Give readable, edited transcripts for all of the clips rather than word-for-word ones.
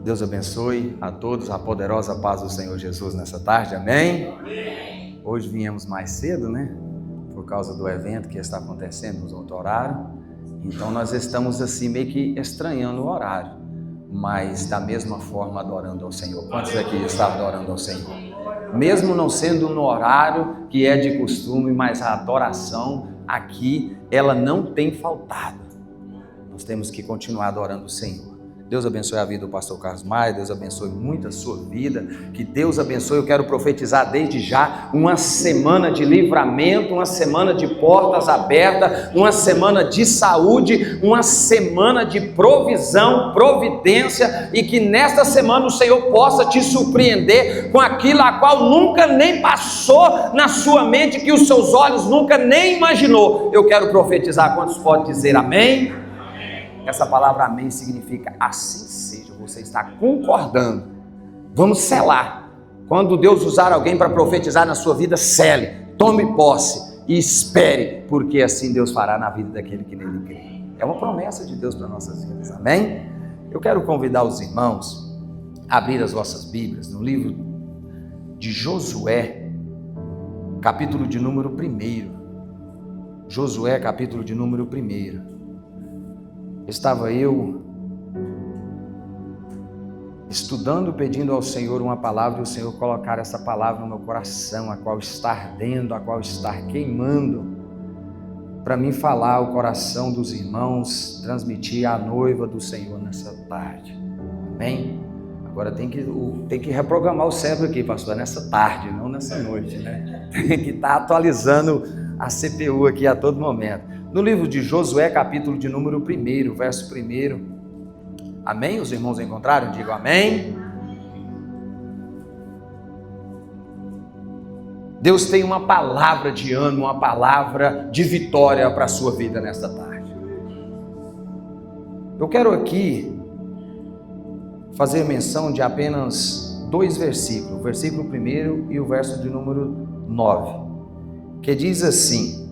Deus abençoe a todos, a poderosa paz do Senhor Jesus nessa tarde, amém? Amém. Hoje viemos mais cedo, né? Por causa do evento que está acontecendo no outro horário. Então nós estamos assim meio que estranhando o horário, mas da mesma forma adorando ao Senhor. Quantos aqui estão adorando ao Senhor? Mesmo não sendo no horário que é de costume, mas a adoração aqui, ela não tem faltado. Nós temos que continuar adorando o Senhor. Deus abençoe a vida do pastor Carlos Maia, Deus abençoe muito a sua vida, que Deus abençoe. Eu quero profetizar desde já uma semana de livramento, uma semana de portas abertas, uma semana de saúde, uma semana de provisão, providência, e que nesta semana o Senhor possa te surpreender com aquilo a qual nunca nem passou na sua mente, que os seus olhos nunca nem imaginou. Eu quero profetizar. Quantos podem dizer amém? Essa palavra amém significa assim seja. Você está concordando. Vamos selar. Quando Deus usar alguém para profetizar na sua vida, sele, tome posse e espere, porque assim Deus fará na vida daquele que nele crê. É uma promessa de Deus para nossas vidas, amém? Eu quero convidar os irmãos a abrir as vossas Bíblias no livro de Josué, capítulo de número 1. Josué, capítulo de número 1. Estava eu estudando, pedindo ao Senhor uma palavra, e o Senhor colocar essa palavra no meu coração, a qual está ardendo, a qual está queimando, para mim falar ao coração dos irmãos, transmitir à noiva do Senhor nessa tarde, amém? Agora tem que reprogramar o cérebro aqui, pastor, nessa tarde, não nessa noite, né? Tem que estar atualizando a CPU aqui a todo momento. No livro de Josué, capítulo de número 1, verso 1. Amém? Os irmãos encontraram? Digam amém. Deus tem uma palavra de ânimo, uma palavra de vitória para a sua vida nesta tarde. Eu quero aqui fazer menção de apenas 2 versículos, o versículo 1 e o verso de número 9, que diz assim: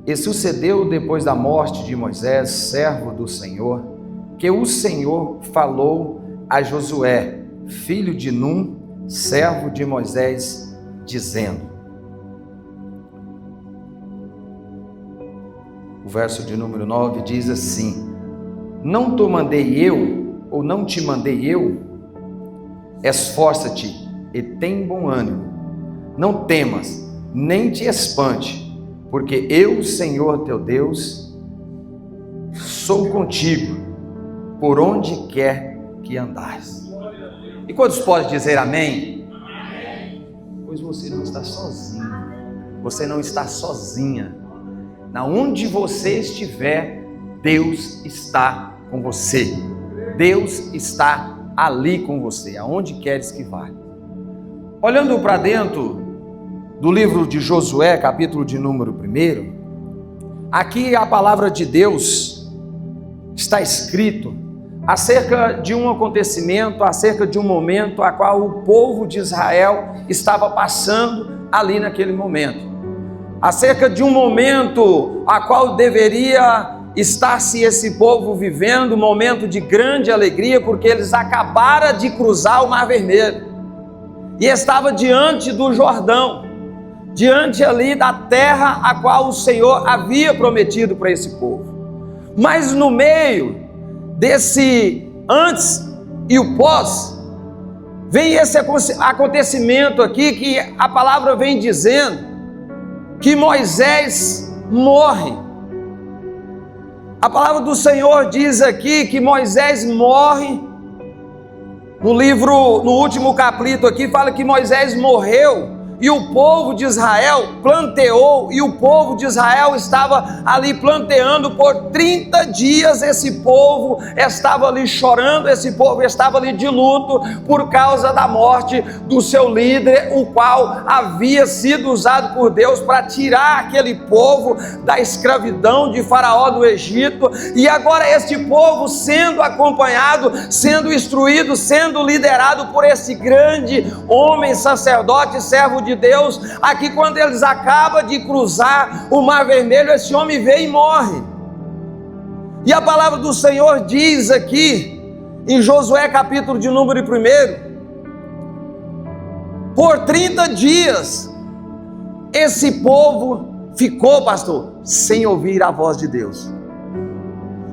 E sucedeu depois da morte de Moisés, servo do Senhor, que o Senhor falou a Josué, filho de Num, servo de Moisés, dizendo. O verso de número 9 diz assim: Não te mandei eu, ou não te mandei eu? Esforça-te e tem bom ânimo, não temas, nem te espante, porque eu, Senhor teu Deus, sou contigo, por onde quer que andares. E quantos podem dizer amém? Amém. Pois você não está sozinho, você não está sozinha. Na onde você estiver, Deus está com você. Deus está ali com você, aonde queres que vá. Olhando para dentro do livro de Josué, capítulo de número 1, aqui a palavra de Deus está escrito acerca de um acontecimento, acerca de um momento a qual o povo de Israel estava passando ali naquele momento, acerca de um momento a qual deveria estar-se esse povo vivendo um momento de grande alegria, porque eles acabaram de cruzar o Mar Vermelho e estava diante do Jordão, diante ali da terra a qual o Senhor havia prometido para esse povo. Mas no meio desse antes e o pós, vem esse acontecimento aqui que a palavra vem dizendo que Moisés morre. A palavra do Senhor diz aqui que Moisés morre. No último capítulo aqui, fala que Moisés morreu e o povo de Israel planteou, e o povo de Israel estava ali planteando por 30 dias. Esse povo estava ali chorando, esse povo estava ali de luto por causa da morte do seu líder, o qual havia sido usado por Deus para tirar aquele povo da escravidão de Faraó do Egito. E agora este povo sendo acompanhado, sendo instruído, sendo liderado por esse grande homem, sacerdote, servo de Deus. Aqui, quando eles acabam de cruzar o Mar Vermelho, esse homem vem e morre. E a palavra do Senhor diz aqui em Josué capítulo de número 1, por 30 dias, esse povo ficou, pastor, sem ouvir a voz de Deus.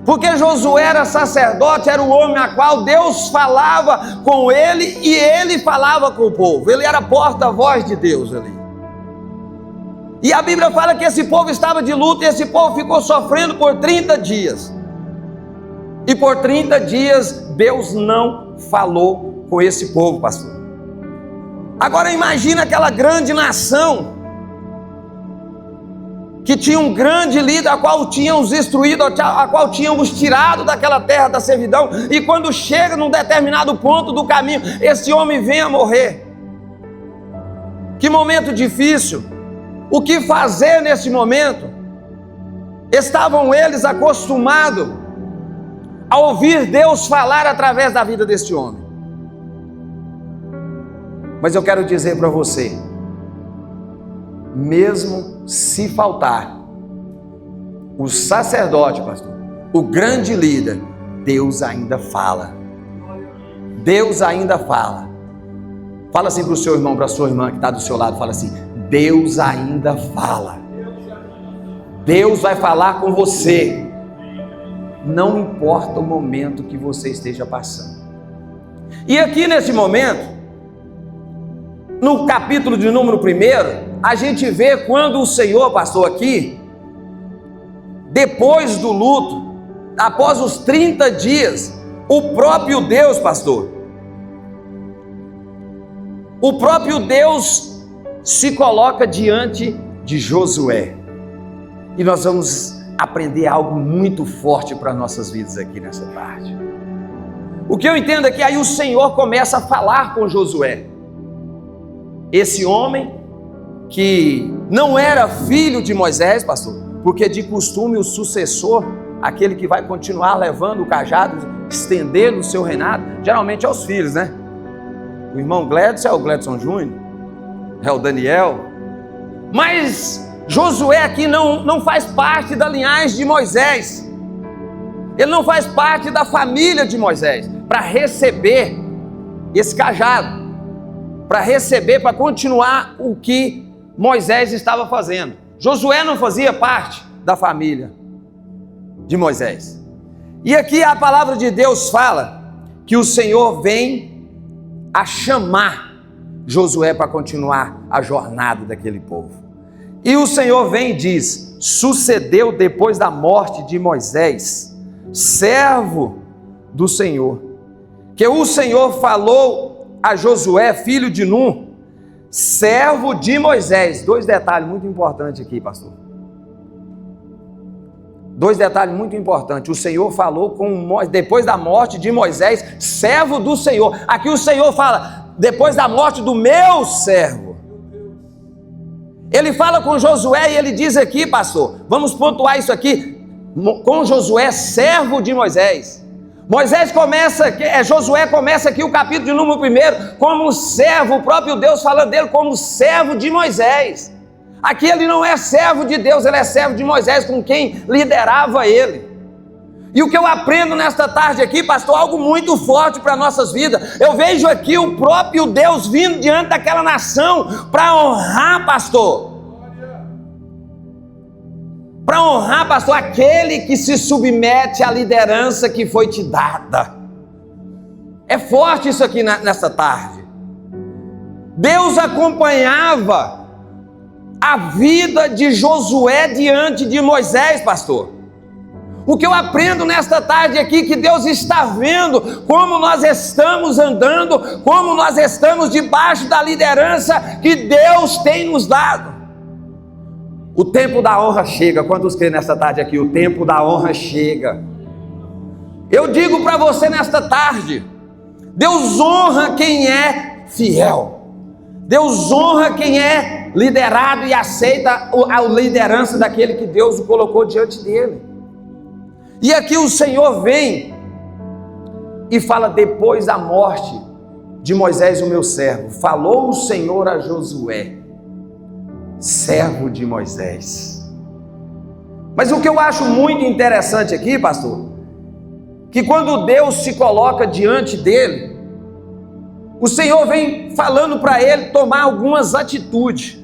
Porque Josué era sacerdote, era o homem a qual Deus falava com ele e ele falava com o povo. Ele era porta-voz de Deus ali. E a Bíblia fala que esse povo estava de luto e esse povo ficou sofrendo por 30 dias. E por 30 dias Deus não falou com esse povo, pastor. Agora imagina aquela grande nação que tinha um grande líder, a qual tinha os instruído, a qual tinha os tirado daquela terra da servidão, e quando chega num determinado ponto do caminho, esse homem vem a morrer. Que momento difícil! O que fazer nesse momento? Estavam eles acostumados a ouvir Deus falar através da vida deste homem. Mas eu quero dizer para você, mesmo se faltar o sacerdote, pastor, o grande líder, Deus ainda fala. Deus ainda fala. Fala assim para o seu irmão, para a sua irmã que está do seu lado, fala assim: Deus ainda fala. Deus vai falar com você. Não importa o momento que você esteja passando. E aqui nesse momento, no capítulo de número 1, a gente vê quando o Senhor, pastor, aqui, depois do luto, após os 30 dias, o próprio Deus, pastor, o próprio Deus se coloca diante de Josué. E nós vamos aprender algo muito forte para nossas vidas aqui nessa tarde. O que eu entendo é que aí o Senhor começa a falar com Josué. Esse homem que não era filho de Moisés, pastor, porque de costume o sucessor, aquele que vai continuar levando o cajado, estendendo o seu reinado, geralmente é os filhos, né? O irmão Gledson é o Gledson Júnior, é o Daniel. Mas Josué aqui não faz parte da linhagem de Moisés. Ele não faz parte da família de Moisés para receber esse cajado, para receber, para continuar o que Moisés estava fazendo. Josué não fazia parte da família de Moisés. E aqui a palavra de Deus fala que o Senhor vem a chamar Josué para continuar a jornada daquele povo. E o Senhor vem e diz: sucedeu depois da morte de Moisés, servo do Senhor, que o Senhor falou a Josué, filho de Nun, servo de Moisés. Dois detalhes muito importantes aqui, pastor. Dois detalhes muito importantes. O Senhor falou com Moisés, depois da morte de Moisés, servo do Senhor. Aqui o Senhor fala, depois da morte do meu servo. Ele fala com Josué e ele diz aqui, pastor, vamos pontuar isso aqui, com Josué, servo de Moisés. Josué começa aqui o capítulo de número 1 como servo, o próprio Deus falando dele como servo de Moisés. Aqui ele não é servo de Deus, ele é servo de Moisés, com quem liderava ele. E o que eu aprendo nesta tarde aqui, pastor, algo muito forte para nossas vidas. Eu vejo aqui o próprio Deus vindo diante daquela nação para honrar, pastor. Para honrar, pastor, aquele que se submete à liderança que foi te dada. É forte isso aqui nesta tarde. Deus acompanhava a vida de Josué diante de Moisés, pastor. O que eu aprendo nesta tarde aqui, que Deus está vendo como nós estamos andando, como nós estamos debaixo da liderança que Deus tem nos dado. O tempo da honra chega. Quantos creem nesta tarde aqui? O tempo da honra chega. Eu digo para você nesta tarde, Deus honra quem é fiel. Deus honra quem é liderado e aceita a liderança daquele que Deus o colocou diante dele. E aqui o Senhor vem e fala, depois da morte de Moisés, o meu servo, falou o Senhor a Josué, servo de Moisés. Mas o que eu acho muito interessante aqui, pastor, que quando Deus se coloca diante dele, o Senhor vem falando para ele tomar algumas atitudes.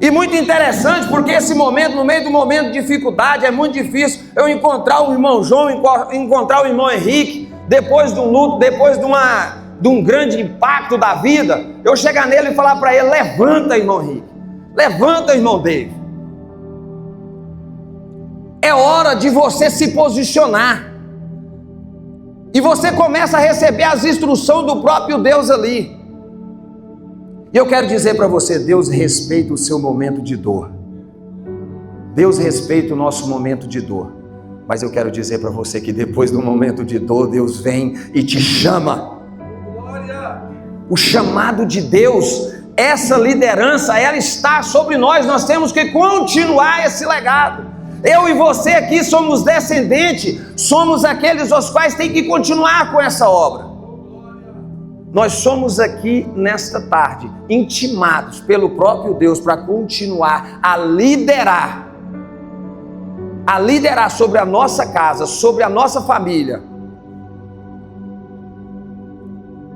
E muito interessante, porque esse momento, no meio do momento de dificuldade, é muito difícil eu encontrar o irmão João, encontrar o irmão Henrique, depois de um luto, depois de um grande impacto da vida, eu chegar nele e falar para ele: levanta, irmão Henrique, levanta, irmão David. É hora de você se posicionar. E você começa a receber as instruções do próprio Deus ali. E eu quero dizer para você, Deus respeita o seu momento de dor. Deus respeita o nosso momento de dor. Mas eu quero dizer para você que depois do momento de dor, Deus vem e te chama. O chamado de Deus, essa liderança, ela está sobre nós. Nós temos que continuar esse legado. Eu e você aqui somos descendentes, somos aqueles os quais têm que continuar com essa obra. Nós somos aqui nesta tarde, intimados pelo próprio Deus para continuar a liderar sobre a nossa casa, sobre a nossa família,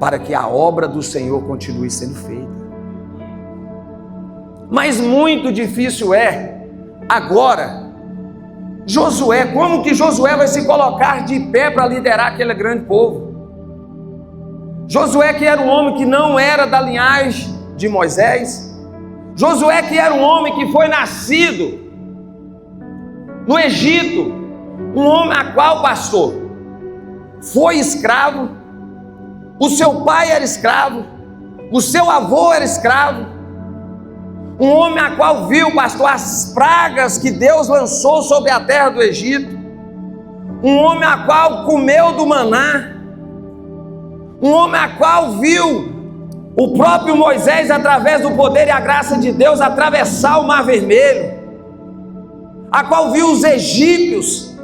para que a obra do Senhor continue sendo feita. Mas muito difícil é, agora, Josué, como que Josué vai se colocar de pé para liderar aquele grande povo? Josué, que era um homem que não era da linhagem de Moisés, Josué, que era um homem que foi nascido no Egito, um homem a qual, pastor, foi escravo, o seu pai era escravo, o seu avô era escravo, um homem a qual viu, pastor, as pragas que Deus lançou sobre a terra do Egito, um homem a qual comeu do maná, um homem a qual viu o próprio Moisés, através do poder e a graça de Deus, atravessar o Mar Vermelho, a qual viu os egípcios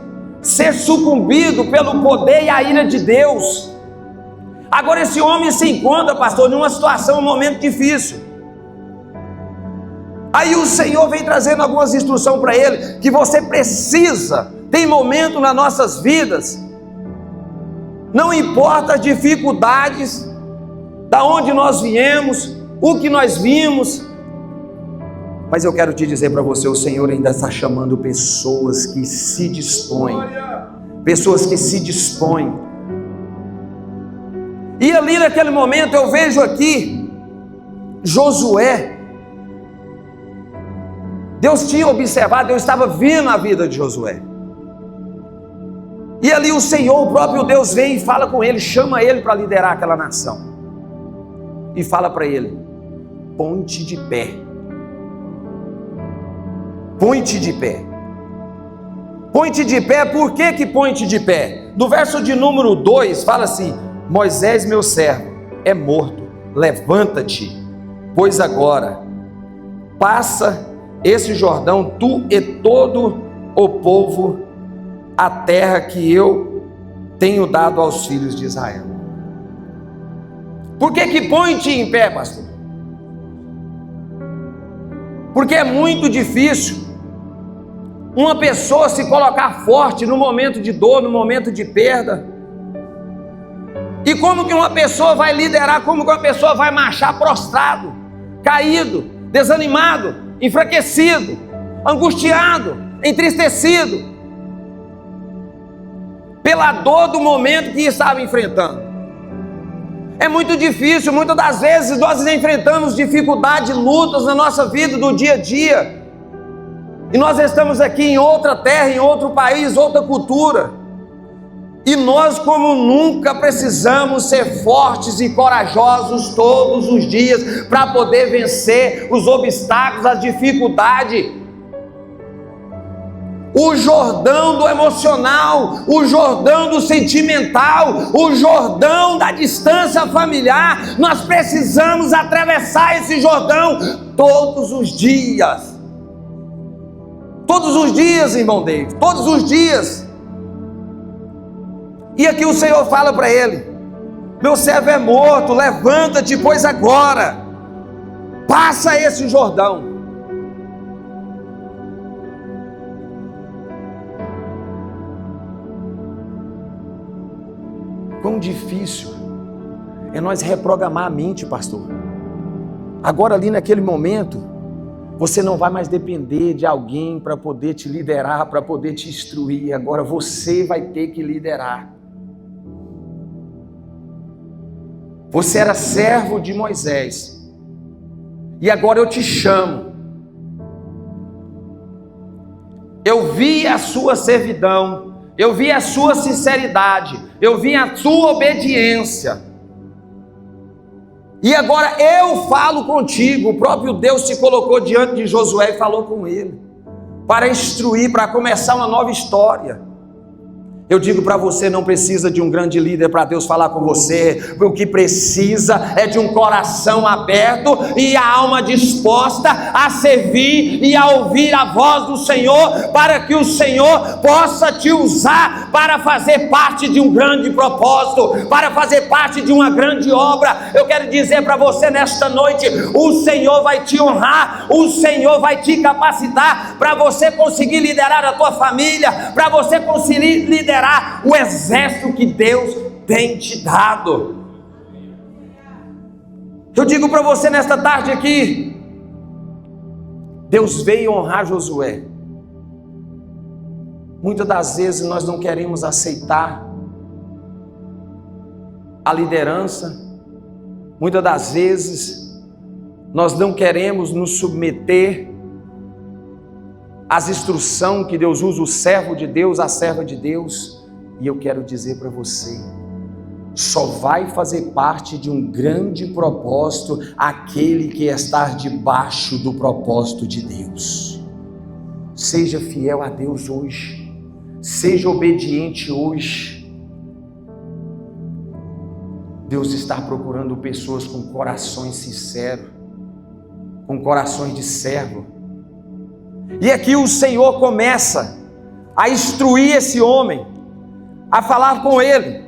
ser sucumbido pelo poder e a ira de Deus. Agora esse homem se encontra, pastor, numa situação, um momento difícil. Aí o Senhor vem trazendo algumas instruções para ele, que você precisa, tem momento nas nossas vidas, não importa as dificuldades, da onde nós viemos, o que nós vimos, mas eu quero te dizer para você, o Senhor ainda está chamando pessoas que se dispõem, pessoas que se dispõem. E ali naquele momento eu vejo aqui Josué. Deus tinha observado, Deus estava vendo a vida de Josué. E ali o Senhor, o próprio Deus, vem e fala com ele, chama ele para liderar aquela nação. E fala para ele: põe-te de pé. Põe-te de pé. Põe-te de pé, por que que põe-te de pé? No verso de número 2 fala assim: Moisés, meu servo, é morto, levanta-te, pois agora passa esse Jordão, tu e todo o povo, a terra que eu tenho dado aos filhos de Israel. Por que que põe-te em pé, pastor? Porque é muito difícil uma pessoa se colocar forte no momento de dor, no momento de perda. E como que uma pessoa vai liderar, como que uma pessoa vai marchar prostrado, caído, desanimado, enfraquecido, angustiado, entristecido, pela dor do momento que estava enfrentando? É muito difícil, muitas das vezes nós enfrentamos dificuldades, lutas na nossa vida do dia a dia, e nós estamos aqui em outra terra, em outro país, outra cultura, e nós como nunca precisamos ser fortes e corajosos todos os dias, para poder vencer os obstáculos, as dificuldades. O Jordão do emocional, o Jordão do sentimental, o Jordão da distância familiar, nós precisamos atravessar esse Jordão todos os dias. Todos os dias, irmão David, todos os dias. E aqui o Senhor fala para ele: meu servo é morto, levanta-te, pois agora passa esse Jordão. quão difícil é nós reprogramar a mente, pastor. Agora ali naquele momento, você não vai mais depender de alguém para poder te liderar, para poder te instruir. Agora você vai ter que liderar. Você era servo de Moisés. E agora eu te chamo. Eu vi a sua servidão. Eu vi a sua sinceridade. Eu vi a sua obediência. E agora eu falo contigo. O próprio Deus se colocou diante de Josué e falou com ele, para instruir, para começar uma nova história. Eu digo para você, não precisa de um grande líder para Deus falar com você. O que precisa é de um coração aberto e a alma disposta a servir e a ouvir a voz do Senhor, para que o Senhor possa te usar para fazer parte de um grande propósito, para fazer parte de uma grande obra. Eu quero dizer para você nesta noite, o Senhor vai te honrar, o Senhor vai te capacitar para você conseguir liderar a tua família, para você conseguir liderar o exército que Deus tem te dado. Eu digo para você nesta tarde aqui, Deus veio honrar Josué. Muitas das vezes nós não queremos aceitar a liderança, muitas das vezes nós não queremos nos submeter às instruções que Deus usa o servo de Deus, a serva de Deus. E eu quero dizer para você, só vai fazer parte de um grande propósito aquele que está debaixo do propósito de Deus. Seja fiel a Deus hoje, seja obediente hoje. Deus está procurando pessoas com corações sinceros, com corações de servo. E aqui o Senhor começa a instruir esse homem, a falar com ele.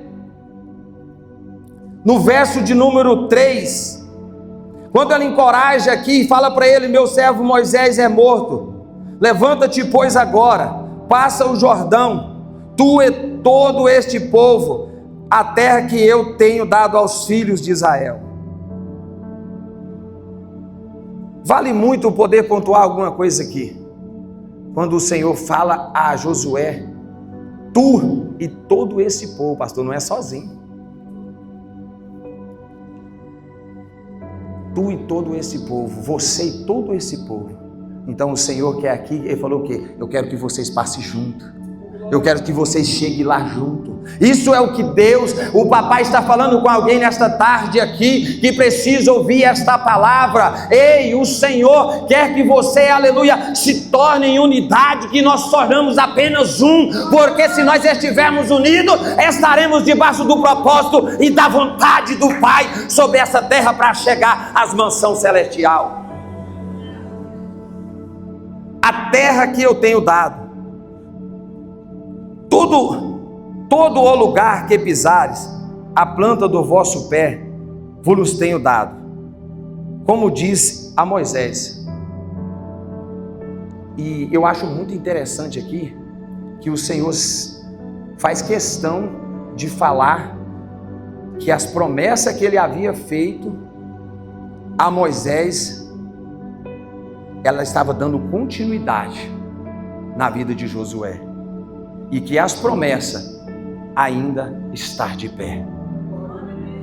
No verso de número 3, quando ele encoraja aqui e fala para ele: meu servo Moisés é morto, levanta-te pois agora, passa o Jordão, tu e todo este povo, a terra que eu tenho dado aos filhos de Israel. Vale muito poder pontuar alguma coisa aqui. Quando o Senhor fala a Josué, tu e todo esse povo, pastor, não é sozinho. Tu e todo esse povo, você e todo esse povo. Então o Senhor quer aqui, ele falou o quê? Eu quero que vocês passem junto. Eu quero que vocês cheguem lá junto. Isso é o que Deus, o papai está falando com alguém nesta tarde aqui, que precisa ouvir esta palavra. Ei, o Senhor quer que você, aleluia, se torne em unidade, que nós tornamos apenas um, porque se nós estivermos unidos, estaremos debaixo do propósito e da vontade do Pai sobre essa terra para chegar às mansões celestial. A terra que eu tenho dado, todo o lugar que pisares, a planta do vosso pé, vos tenho dado, como disse a Moisés. E eu acho muito interessante aqui, que o Senhor faz questão de falar que as promessas que ele havia feito a Moisés, ela estava dando continuidade na vida de Josué. E que as promessas ainda estão de pé.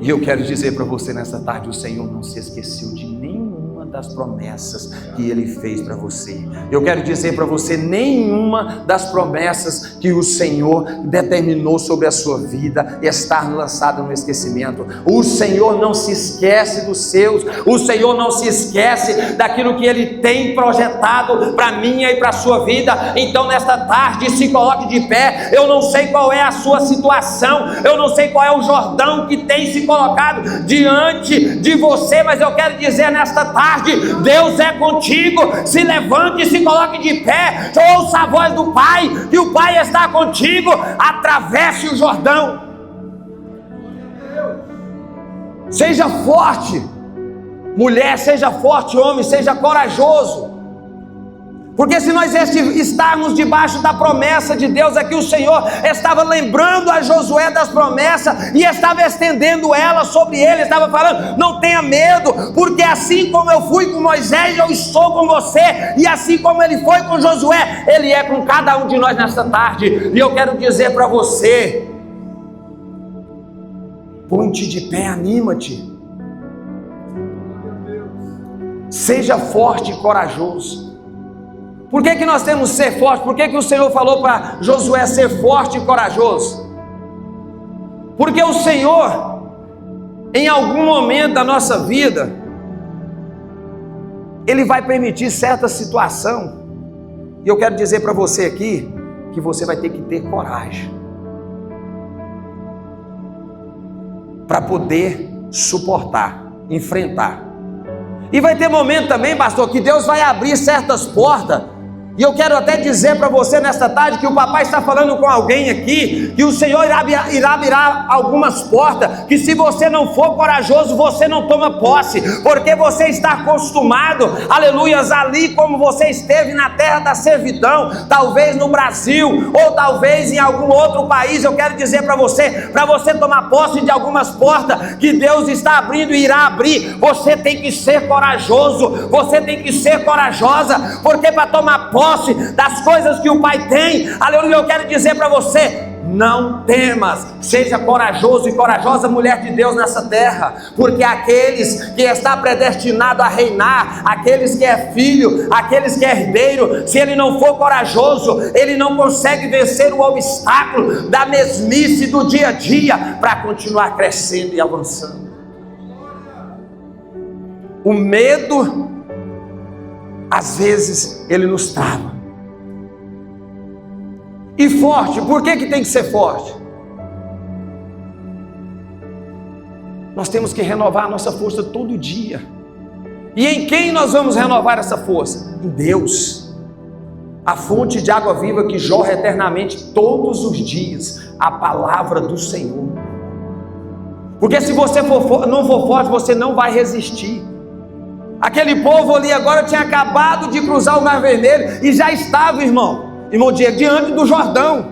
E eu quero dizer para você nessa tarde, o Senhor não se esqueceu de nenhuma das promessas que Ele fez para você. Eu quero dizer para você, nenhuma das promessas que o Senhor determinou sobre a sua vida está lançada no esquecimento. O Senhor não se esquece dos seus, o Senhor não se esquece daquilo que Ele tem projetado para a minha e para a sua vida. Então nesta tarde, se coloque de pé. Eu não sei qual é a sua situação, eu não sei qual é o Jordão que tem se colocado diante de você, mas eu quero dizer nesta tarde, Deus é contigo. Se levante e se coloque de pé, ouça a voz do Pai, que o Pai está contigo. Atravesse o Jordão. Seja forte, mulher, seja forte, homem, seja corajoso. Porque se nós estarmos debaixo da promessa de Deus, aqui o Senhor estava lembrando a Josué das promessas e estava estendendo ela sobre ele, estava falando: não tenha medo, porque assim como eu fui com Moisés, eu estou com você, e assim como ele foi com Josué, ele é com cada um de nós nesta tarde. E eu quero dizer para você: põe-te de pé, anima-te, seja forte e corajoso. Por que nós temos que ser fortes? Por que o Senhor falou para Josué ser forte e corajoso? Porque o Senhor, em algum momento da nossa vida, Ele vai permitir certa situação, e eu quero dizer para você aqui, que você vai ter que ter coragem, para poder suportar, enfrentar. E vai ter momento também, pastor, que Deus vai abrir certas portas. E eu quero até dizer para você nesta tarde que o papai está falando com alguém aqui, que o Senhor irá virar algumas portas, que se você não for corajoso, você não toma posse, porque você está acostumado, aleluias, ali como você esteve na terra da servidão, talvez no Brasil, ou talvez em algum outro país. Eu quero dizer para você tomar posse de algumas portas que Deus está abrindo e irá abrir, você tem que ser corajoso, você tem que ser corajosa, porque para tomar posse das coisas que o Pai tem, aleluia, eu quero dizer para você: não temas, seja corajoso e corajosa, mulher de Deus, nessa terra, porque aqueles que está predestinado a reinar, aqueles que é filho, aqueles que é herdeiro, se ele não for corajoso, ele não consegue vencer o obstáculo da mesmice do dia a dia, para continuar crescendo e avançando. O medo, às vezes, ele nos trava. E forte, por que tem que ser forte? Nós temos que renovar a nossa força todo dia. E em quem nós vamos renovar essa força? Em Deus, a fonte de água viva que jorra eternamente todos os dias, a palavra do Senhor. Porque se você não for forte, você não vai resistir. Aquele povo ali agora tinha acabado de cruzar o Mar Vermelho e já estava, irmão Diego, diante do Jordão,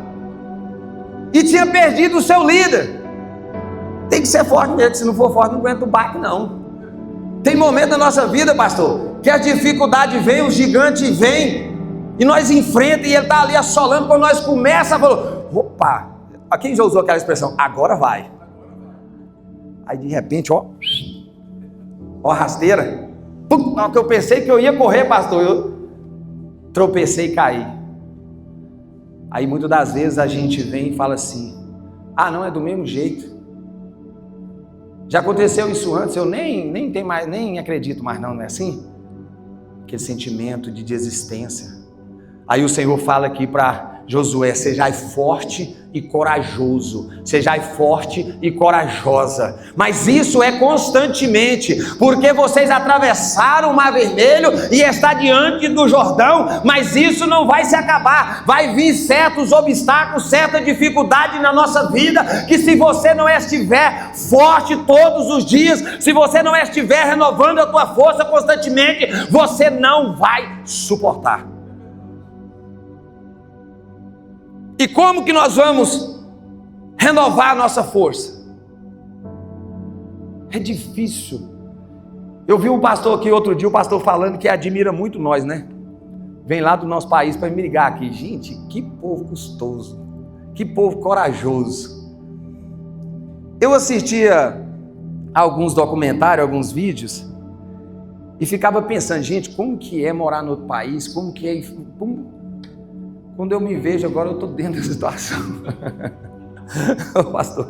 e tinha perdido o seu líder. Tem que ser forte mesmo, se não for forte não aguenta o baque não. Tem momento da nossa vida, pastor, que a dificuldade vem, o gigante vem, e nós enfrentamos, e ele está ali assolando. Quando nós começamos a falar: opa, a quem já usou aquela expressão? Agora vai. Aí de repente, ó rasteira. Na hora que eu pensei que eu ia correr, pastor, eu tropecei e caí. Aí muitas das vezes a gente vem e fala assim: ah, não, é do mesmo jeito. Já aconteceu isso antes, eu nem tenho mais, nem acredito mais, não é assim? Aquele sentimento de desistência. Aí o Senhor fala aqui para Josué: sejai forte e corajoso, sejai forte e corajosa. Mas isso é constantemente, porque vocês atravessaram o Mar Vermelho e está diante do Jordão, mas isso não vai se acabar. Vai vir certos obstáculos, certa dificuldade na nossa vida, que se você não estiver forte todos os dias, se você não estiver renovando a tua força constantemente, você não vai suportar. E como que nós vamos renovar a nossa força? É difícil. Eu vi um pastor aqui outro dia, o pastor falando que admira muito nós, né? Vem lá do nosso país para me ligar aqui. Gente, que povo custoso, que povo corajoso. Eu assistia alguns documentários, alguns vídeos, e ficava pensando: gente, como que é morar no outro país? Como que é... Quando eu me vejo agora, eu estou dentro da situação. Pastor,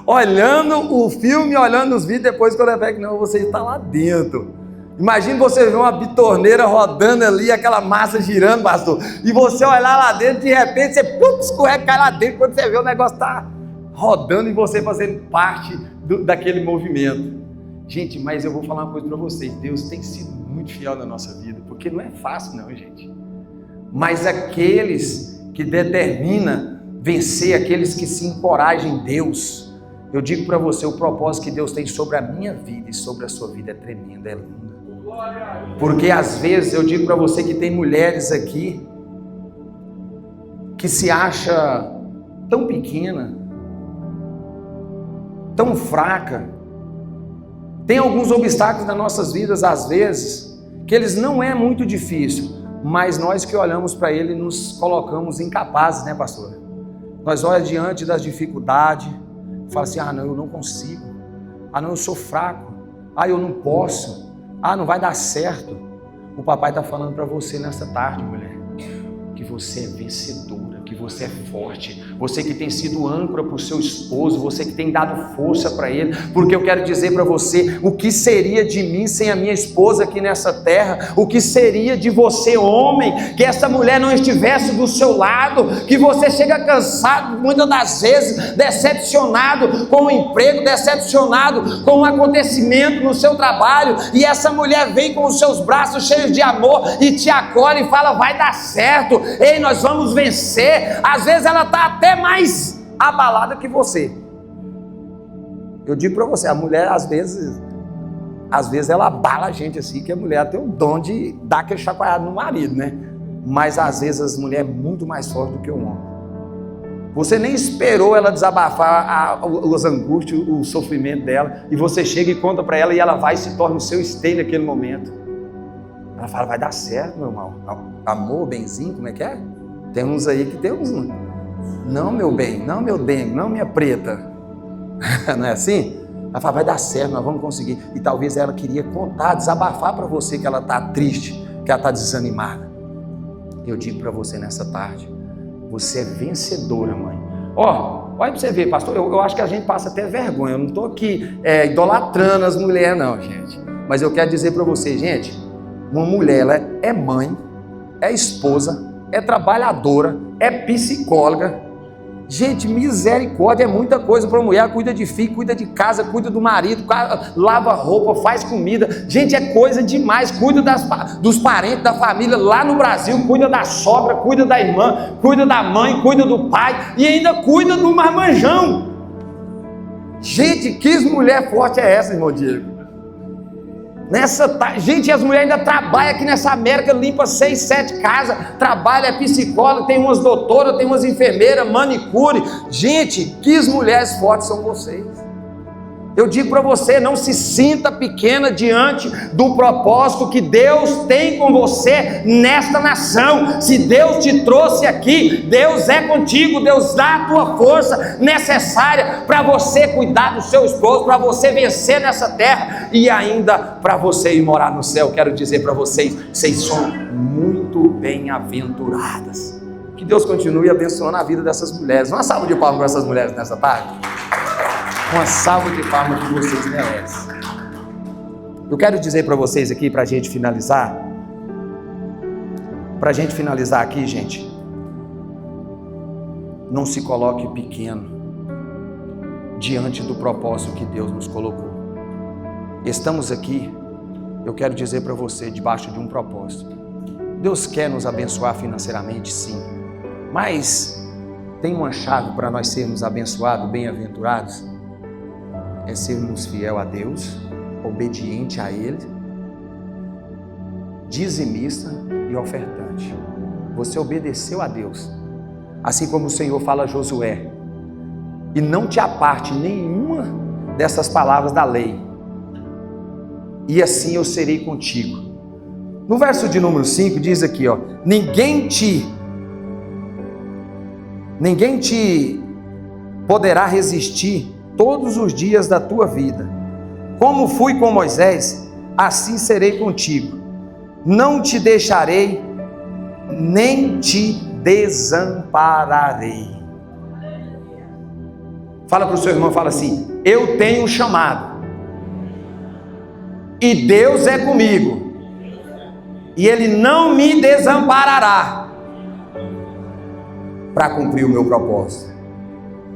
olhando o filme, olhando os vídeos, depois quando eu vejo que não, você está lá dentro. Imagina você ver uma bitorneira rodando ali, aquela massa girando, pastor, e você olhar lá dentro, de repente você escorrega, cai lá dentro, quando você vê o negócio está rodando e você fazendo parte daquele movimento. Gente, mas eu vou falar uma coisa para vocês: Deus tem sido muito fiel na nossa vida, porque não é fácil não, gente. Mas aqueles que determinam vencer, aqueles que se encorajam em Deus, eu digo para você, o propósito que Deus tem sobre a minha vida e sobre a sua vida é tremendo, é lindo. Porque às vezes eu digo para você que tem mulheres aqui que se acha tão pequena, tão fraca. Tem alguns obstáculos nas nossas vidas, às vezes, que eles não é muito difícil, mas nós que olhamos para ele nos colocamos incapazes, né, pastor? Nós olhamos diante das dificuldades, fala assim, não, eu não consigo, não, eu sou fraco, eu não posso, não vai dar certo. O papai está falando para você nessa tarde, mulher, que você é vencedora, que você é forte, você que tem sido âncora para o seu esposo, você que tem dado força para ele, porque eu quero dizer para você, o que seria de mim sem a minha esposa aqui nessa terra, o que seria de você, homem, que essa mulher não estivesse do seu lado, que você chega cansado, muitas das vezes, decepcionado com o emprego, decepcionado com o acontecimento no seu trabalho, e essa mulher vem com os seus braços cheios de amor, e te acolhe e fala, vai dar certo, ei, nós vamos vencer. Às vezes ela está até mais abalada que você. Eu digo para você, a mulher às vezes ela abala a gente assim, que a mulher tem o dom de dar aquele chacoalhado no marido, né? Mas às vezes as mulheres é muito mais forte do que o homem. Você nem esperou ela desabafar as angústias, o sofrimento dela, e você chega e conta para ela, e ela vai e se torna o seu esteio naquele momento. Ela fala, vai dar certo, meu irmão. Amor, benzinho, como é que é? Tem uns aí que tem uns... Não, meu bem, não, meu dengue, não, minha preta. Não é assim? Ela fala, vai dar certo, nós vamos conseguir. E talvez ela queria contar, desabafar para você que ela está triste, que ela está desanimada. Eu digo para você nessa tarde, você é vencedora, mãe. Olha para você ver, pastor, eu acho que a gente passa até vergonha. Eu não estou aqui idolatrando as mulheres, não, gente. Mas eu quero dizer para você, gente, uma mulher, ela é mãe, é esposa, é trabalhadora, é psicóloga. Gente, misericórdia, é muita coisa para a mulher. Cuida de filho, cuida de casa, cuida do marido, lava roupa, faz comida. Gente, é coisa demais. Cuida dos parentes, da família lá no Brasil, cuida da sogra, cuida da irmã, cuida da mãe, cuida do pai e ainda cuida do marmanjão. Gente, que mulher forte é essa, irmão Diego? Gente, as mulheres ainda trabalham aqui nessa América, limpa 6, 7 casas, trabalha, é psicóloga, tem umas doutoras, tem umas enfermeiras, manicure. Gente, que mulheres fortes são vocês. Eu digo para você, não se sinta pequena diante do propósito que Deus tem com você nesta nação. Se Deus te trouxe aqui, Deus é contigo, Deus dá a tua força necessária para você cuidar do seu esposo, para você vencer nessa terra e ainda para você ir morar no céu. Quero dizer para vocês, vocês são muito bem-aventuradas. Que Deus continue abençoando a vida dessas mulheres. Uma salva de palmas para essas mulheres nessa tarde. Uma salva de palmas que vocês merecem. Eu quero dizer para vocês aqui, para a gente finalizar. Para a gente finalizar aqui, gente. Não se coloque pequeno diante do propósito que Deus nos colocou. Estamos aqui, eu quero dizer para você, debaixo de um propósito. Deus quer nos abençoar financeiramente, sim. Mas tem uma chave para nós sermos abençoados, bem-aventurados. É sermos fiel a Deus, obediente a Ele, dizimista e ofertante. Você obedeceu a Deus, assim como o Senhor fala a Josué, e não te aparte nenhuma dessas palavras da lei, e assim eu serei contigo. No verso de número 5 diz aqui, ninguém te poderá resistir todos os dias da tua vida. Como fui com Moisés, assim serei contigo. Não te deixarei, nem te desampararei. Fala para o seu irmão, fala assim, eu tenho um chamado, e Deus é comigo, e Ele não me desamparará para cumprir o meu propósito.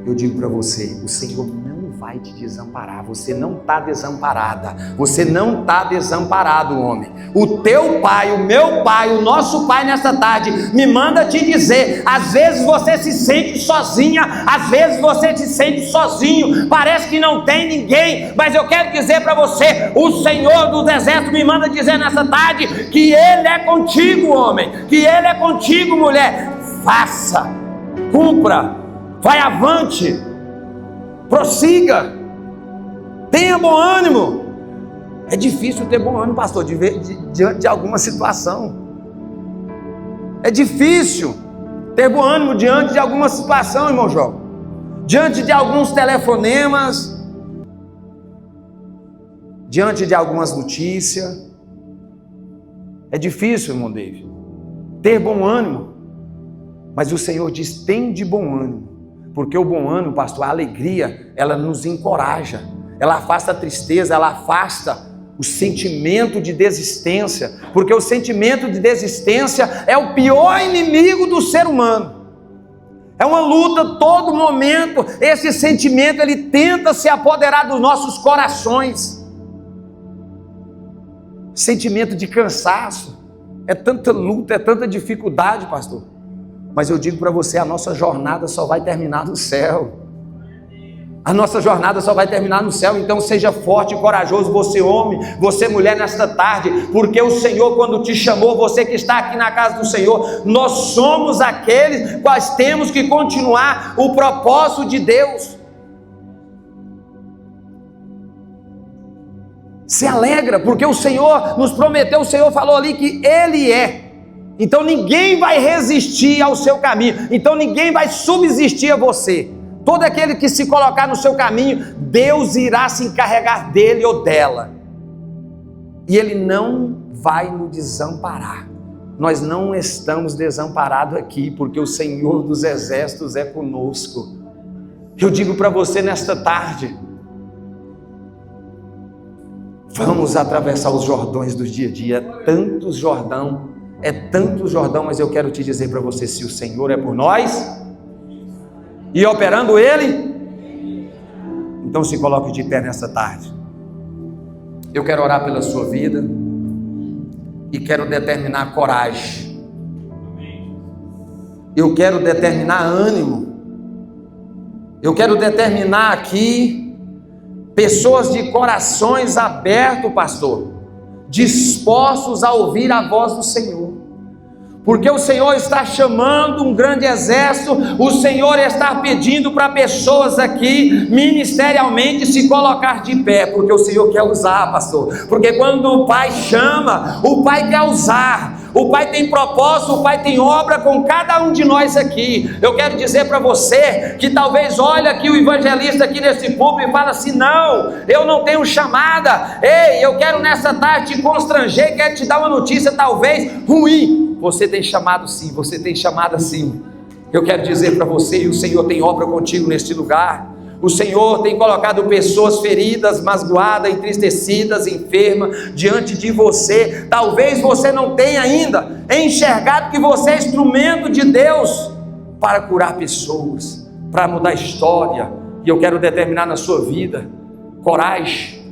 Eu digo para você, o Senhor não vai vai te desamparar. Você não está desamparada. Você não está desamparado, homem. O teu pai, o meu pai, o nosso pai nesta tarde me manda te dizer: às vezes você se sente sozinha, às vezes você se sente sozinho, parece que não tem ninguém, mas eu quero dizer para você: o Senhor dos Exércitos me manda dizer nessa tarde que Ele é contigo, homem, que Ele é contigo, mulher. Faça, cumpra, vai avante, prossiga, tenha bom ânimo. É difícil ter bom ânimo, pastor, diante de alguma situação. É difícil ter bom ânimo diante de alguma situação, irmão João, diante de alguns telefonemas, diante de algumas notícias. É difícil, irmão David, ter bom ânimo. Mas o Senhor diz: tem de bom ânimo, porque o bom ânimo, pastor, a alegria, ela nos encoraja, ela afasta a tristeza, ela afasta o sentimento de desistência, porque o sentimento de desistência é o pior inimigo do ser humano. É uma luta todo momento. Esse sentimento, ele tenta se apoderar dos nossos corações. Sentimento de cansaço, é tanta luta, é tanta dificuldade, pastor. Mas eu digo para você, a nossa jornada só vai terminar no céu. A nossa jornada só vai terminar no céu. Então seja forte e corajoso, você homem, você mulher, nesta tarde, porque o Senhor, quando te chamou, você que está aqui na casa do Senhor, nós somos aqueles quais temos que continuar o propósito de Deus. Se alegra, porque o Senhor nos prometeu, o Senhor falou ali que Ele é. Então ninguém vai resistir ao seu caminho, então ninguém vai subsistir a você. Todo aquele que se colocar no seu caminho, Deus irá se encarregar dele ou dela. E Ele não vai nos desamparar. Nós não estamos desamparados aqui, porque o Senhor dos Exércitos é conosco. Eu digo para você nesta tarde: vamos atravessar os Jordões do dia a dia. É tanto Jordão, mas eu quero te dizer para você: se o Senhor é por nós e operando Ele, então se coloque de pé nessa tarde. Eu quero orar pela sua vida e quero determinar coragem. Eu quero determinar ânimo. Eu quero determinar aqui pessoas de corações abertos, pastor, dispostos a ouvir a voz do Senhor. Porque o Senhor está chamando um grande exército, o Senhor está pedindo para pessoas aqui, ministerialmente, se colocar de pé, porque o Senhor quer usar, pastor. Porque quando o Pai chama, o Pai quer usar. O Pai tem propósito, o Pai tem obra com cada um de nós aqui. Eu quero dizer para você que talvez olha aqui o evangelista aqui nesse púlpito e fala assim: não, eu não tenho chamada. Ei, eu quero nessa tarde te constranger, quero te dar uma notícia talvez ruim. Você tem chamado sim, você tem chamada sim. Eu quero dizer para você, e o Senhor tem obra contigo neste lugar. O Senhor tem colocado pessoas feridas, magoadas, entristecidas, enfermas diante de você. Talvez você não tenha ainda enxergado que você é instrumento de Deus para curar pessoas, para mudar a história. E eu quero determinar na sua vida coragem,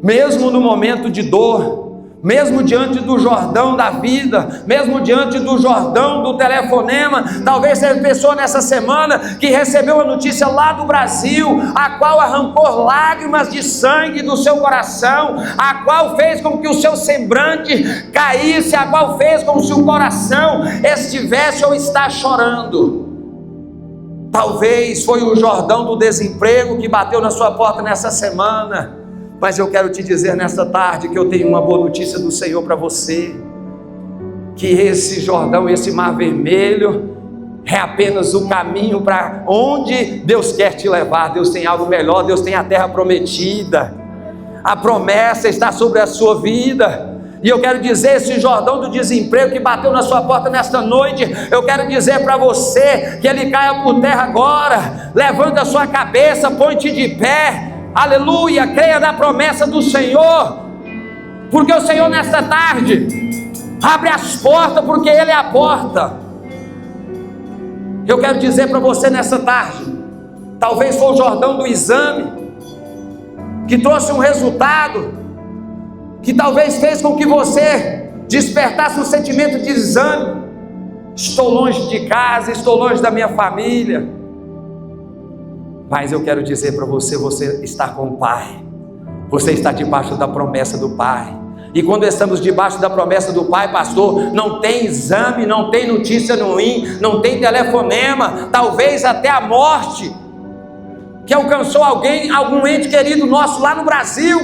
mesmo no momento de dor, mesmo diante do Jordão da vida, mesmo diante do Jordão do telefonema. Talvez seja pessoa nessa semana que recebeu a notícia lá do Brasil, a qual arrancou lágrimas de sangue do seu coração, a qual fez com que o seu semblante caísse, a qual fez com que o coração estivesse ou está chorando. Talvez foi o Jordão do desemprego que bateu na sua porta nessa semana. Mas eu quero te dizer nesta tarde que eu tenho uma boa notícia do Senhor para você, que esse Jordão, esse Mar Vermelho, é apenas o caminho para onde Deus quer te levar. Deus tem algo melhor, Deus tem a terra prometida, a promessa está sobre a sua vida. E eu quero dizer, esse Jordão do desemprego que bateu na sua porta nesta noite, eu quero dizer para você que ele caia por terra agora. Levanta a sua cabeça, põe-te de pé. Aleluia, creia na promessa do Senhor, porque o Senhor nesta tarde abre as portas, porque Ele é a porta. Eu quero dizer para você nessa tarde Talvez foi o Jordão do exame, que trouxe um resultado, que talvez fez com que você despertasse um sentimento de desânimo. Estou longe de casa, estou longe da minha família. Mas eu quero dizer para você, você está com o Pai. Você está debaixo da promessa do Pai. E quando estamos debaixo da promessa do Pai, pastor, não tem exame, não tem notícia ruim, não tem telefonema, talvez até a morte que alcançou algum ente querido nosso lá no Brasil.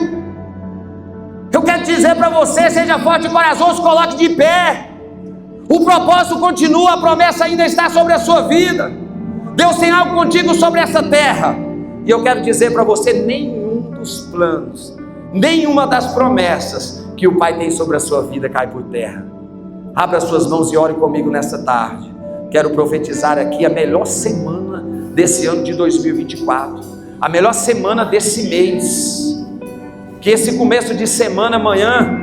Eu quero dizer para você, seja forte e corajoso, coloque de pé. O propósito continua, a promessa ainda está sobre a sua vida. Deus tem algo contigo sobre essa terra. E eu quero dizer para você, nenhum dos planos, nenhuma das promessas que o Pai tem sobre a sua vida cai por terra. Abra suas mãos e ore comigo nessa tarde. Quero profetizar aqui a melhor semana desse ano de 2024, a melhor semana desse mês. Que esse começo de semana, amanhã,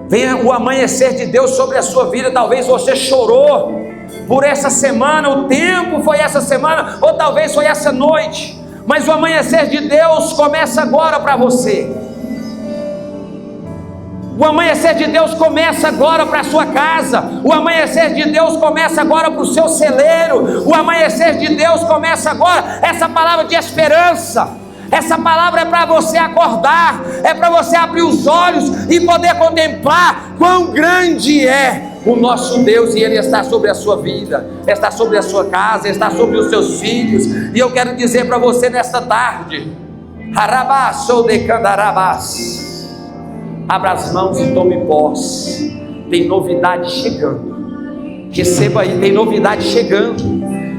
venha o amanhecer de Deus sobre a sua vida. Talvez você chorou por essa semana, o tempo foi essa semana, ou talvez foi essa noite, mas o amanhecer de Deus começa agora para você. O amanhecer de Deus começa agora para a sua casa. O amanhecer de Deus começa agora para o seu celeiro. O amanhecer de Deus começa agora. Essa palavra de esperança, essa palavra é para você acordar, é para você abrir os olhos e poder contemplar quão grande é o nosso Deus, e Ele está sobre a sua vida, está sobre a sua casa, está sobre os seus filhos. E eu quero dizer para você nesta tarde, Harabás ou decandarabás, abra as mãos e tome posse. Tem novidade chegando. Receba aí, tem novidade chegando.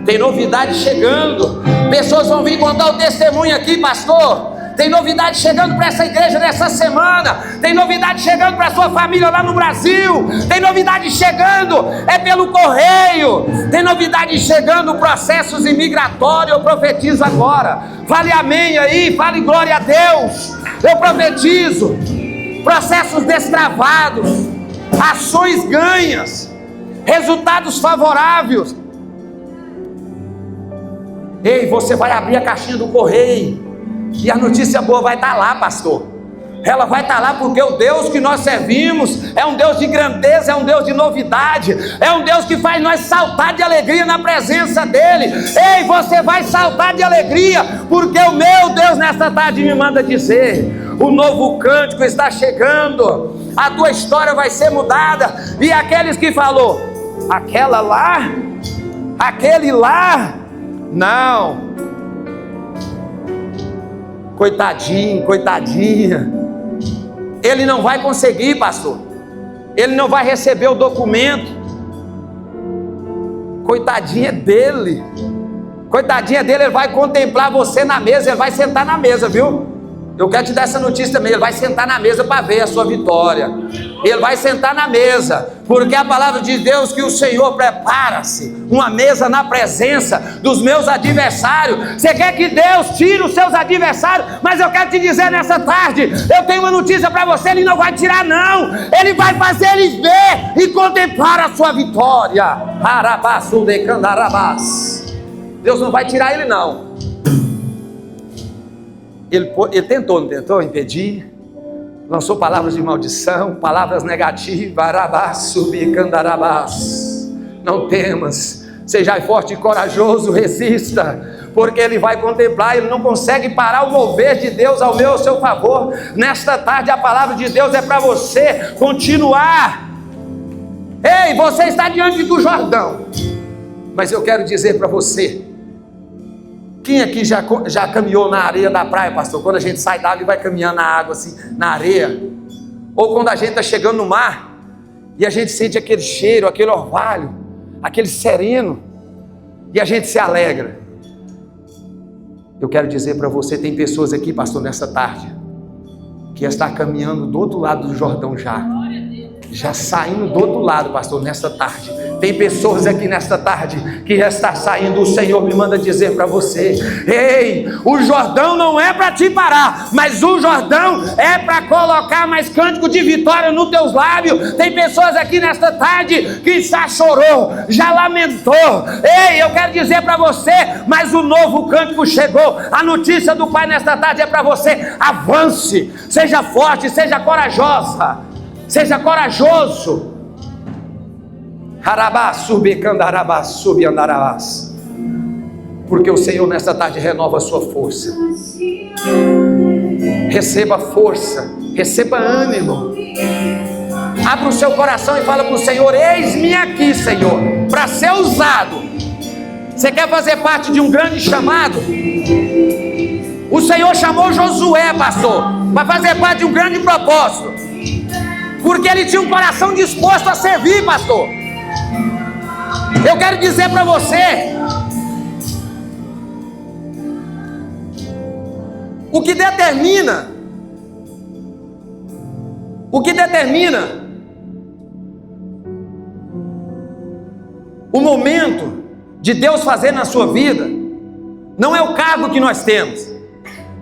Tem novidade chegando. Pessoas vão vir contar o testemunho aqui, pastor. Tem novidade chegando para essa igreja nessa semana. Tem novidade chegando para a sua família lá no Brasil. Tem novidade chegando, é pelo correio. Tem novidade chegando, processos imigratórios. Eu profetizo agora. Fale amém aí, fale glória a Deus. Eu profetizo processos destravados, ações ganhas, resultados favoráveis. Ei, você vai abrir a caixinha do correio e a notícia boa vai estar lá, pastor. Ela vai estar lá porque o Deus que nós servimos é um Deus de grandeza, é um Deus de novidade, é um Deus que faz nós saltar de alegria na presença dEle. Ei, você vai saltar de alegria, porque o meu Deus nesta tarde me manda dizer: o novo cântico está chegando, a tua história vai ser mudada. E aqueles que falou, aquela lá, aquele lá, não, coitadinho, coitadinha, ele não vai conseguir, pastor, ele não vai receber o documento. Coitadinha dele, coitadinha dele, ele vai contemplar você na mesa, ele vai sentar na mesa, viu? Eu quero te dar essa notícia também. Ele vai sentar na mesa para ver a sua vitória. Ele vai sentar na mesa, porque a palavra de Deus que o Senhor prepara-se uma mesa na presença dos meus adversários. Você quer que Deus tire os seus adversários? Mas eu quero te dizer nessa tarde, eu tenho uma notícia para você: Ele não vai tirar não, Ele vai fazer eles ver e contemplar a sua vitória. Arabaçu de candarabás. Deus não vai tirar ele não. Ele tentou, não tentou impedir? Lançou palavras de maldição, palavras negativas. Arabás, subicandarabás. Não temas, seja forte e corajoso, resista, porque Ele vai contemplar. Ele não consegue parar o mover de Deus ao meu, ao seu favor. Nesta tarde a palavra de Deus é para você continuar. Ei, você está diante do Jordão, mas eu quero dizer para você, quem aqui já caminhou na areia da praia, pastor? Quando a gente sai da água e vai caminhando na água assim, na areia, ou quando a gente está chegando no mar e a gente sente aquele cheiro, aquele orvalho, aquele sereno, e a gente se alegra. Eu quero dizer para você, tem pessoas aqui, pastor, nessa tarde, que está caminhando do outro lado do Jordão já, já saindo do outro lado, pastor, nesta tarde. Tem pessoas aqui nesta tarde que já está saindo. O Senhor me manda dizer para você: ei, o Jordão não é para te parar, mas o Jordão é para colocar mais cântico de vitória nos teus lábios. Tem pessoas aqui nesta tarde que já chorou, já lamentou. Ei, eu quero dizer para você, mas o novo cântico chegou. A notícia do Pai nesta tarde é para você: avance, seja forte, seja corajosa, seja corajoso. Porque o Senhor nesta tarde renova a sua força. Receba força, receba ânimo. Abra o seu coração e fala para o Senhor: eis-me aqui, Senhor, para ser usado. Você quer fazer parte de um grande chamado? O Senhor chamou Josué, pastor, para fazer parte de um grande propósito, porque ele tinha um coração disposto a servir, pastor. Eu quero dizer para você, o que determina o momento de Deus fazer na sua vida não é o cargo que nós temos,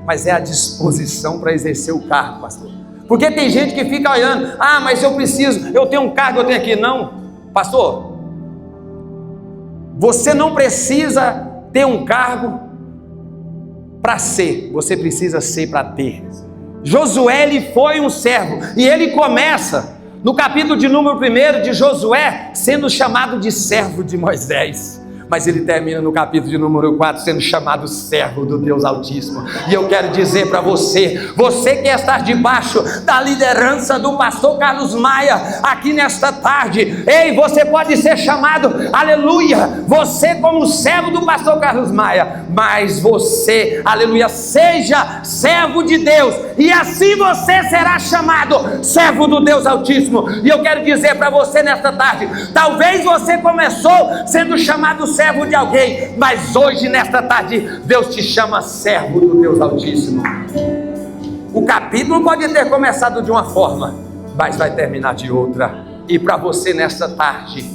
mas é a disposição para exercer o cargo, pastor. Porque tem gente que fica olhando: ah, mas eu tenho um cargo, eu tenho aqui. Não, pastor, você não precisa ter um cargo para ser, você precisa ser para ter. Josué, ele foi um servo, e ele começa no capítulo de número 1 de Josué sendo chamado de servo de Moisés, mas ele termina no capítulo de número 4 sendo chamado servo do Deus Altíssimo. E eu quero dizer para você, você que está debaixo da liderança do pastor Carlos Maia aqui nesta tarde, ei, você pode ser chamado, aleluia, você como servo do pastor Carlos Maia, mas você, aleluia, seja servo de Deus, e assim você será chamado servo do Deus Altíssimo. E eu quero dizer para você nesta tarde, talvez você começou sendo chamado servo de alguém, mas hoje nesta tarde Deus te chama servo do Deus Altíssimo. O capítulo pode ter começado de uma forma, mas vai terminar de outra. E para você nesta tarde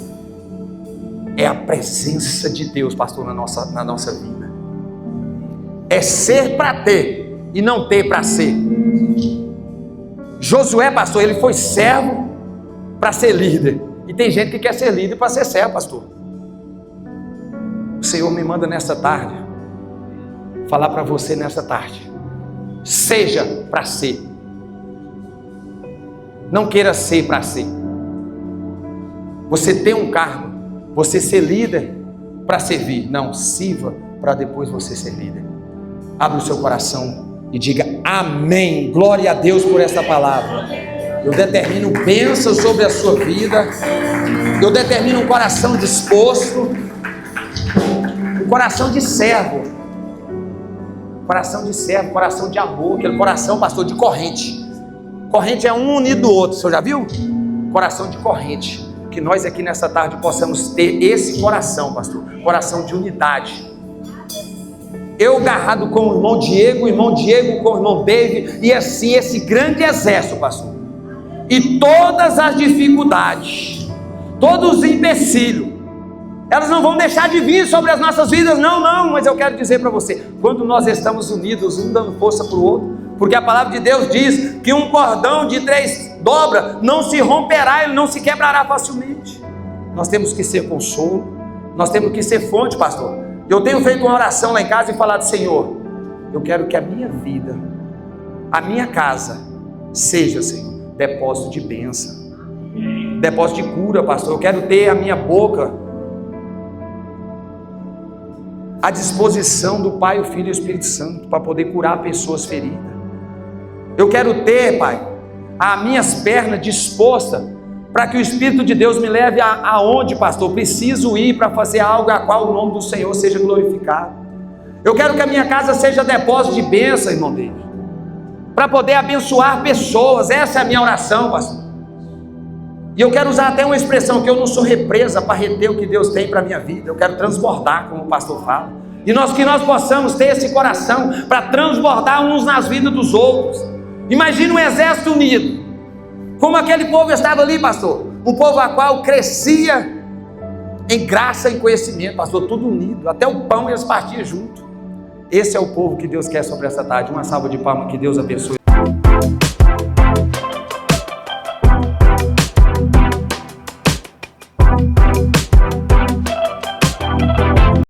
é a presença de Deus, pastor, na nossa vida. É ser para ter e não ter para ser. Josué, pastor, ele foi servo para ser líder, e tem gente que quer ser líder para ser servo, pastor. O Senhor me manda nesta tarde falar para você nesta tarde: seja para ser, não queira ser para ser. Você tem um cargo, você ser líder para servir, não, sirva para depois você ser líder. Abra o seu coração e diga amém. Glória a Deus por essa palavra. Eu determino bênção sobre a sua vida, eu determino um coração disposto, um coração de servo, coração de amor, aquele coração, pastor, de corrente. Corrente é um unido do outro, o senhor já viu? Coração de corrente. Que nós aqui nessa tarde possamos ter esse coração, pastor, coração de unidade. Eu agarrado com o irmão Diego com o irmão David, e assim esse grande exército, pastor. E todas as dificuldades, todos os empecilhos, elas não vão deixar de vir sobre as nossas vidas, não, mas eu quero dizer para você, quando nós estamos unidos, um dando força para o outro, porque a palavra de Deus diz que um cordão de 3 dobras não se romperá, ele não se quebrará facilmente. Nós temos que ser consolo, nós temos que ser fonte, pastor. Eu tenho feito uma oração lá em casa e falado: Senhor, eu quero que a minha vida, a minha casa, seja, Senhor, depósito de bênção, depósito de cura, pastor. Eu quero ter a minha boca à disposição do Pai, o Filho e o Espírito Santo, para poder curar pessoas feridas. Eu quero ter, Pai, as minhas pernas dispostas, para que o Espírito de Deus me leve aonde, pastor, preciso ir para fazer algo a qual o nome do Senhor seja glorificado. Eu quero que a minha casa seja depósito de bênção, irmão David, para poder abençoar pessoas. Essa é a minha oração, pastor. E eu quero usar até uma expressão, que eu não sou represa para reter o que Deus tem para a minha vida. Eu quero transbordar, como o pastor fala. E que nós possamos ter esse coração para transbordar uns nas vidas dos outros. Imagina um exército unido. Como aquele povo estava ali, pastor, um povo a qual crescia em graça e conhecimento, pastor, tudo unido, até o pão eles partiam junto. Esse é o povo que Deus quer sobre essa tarde. Uma salva de palmas, que Deus abençoe.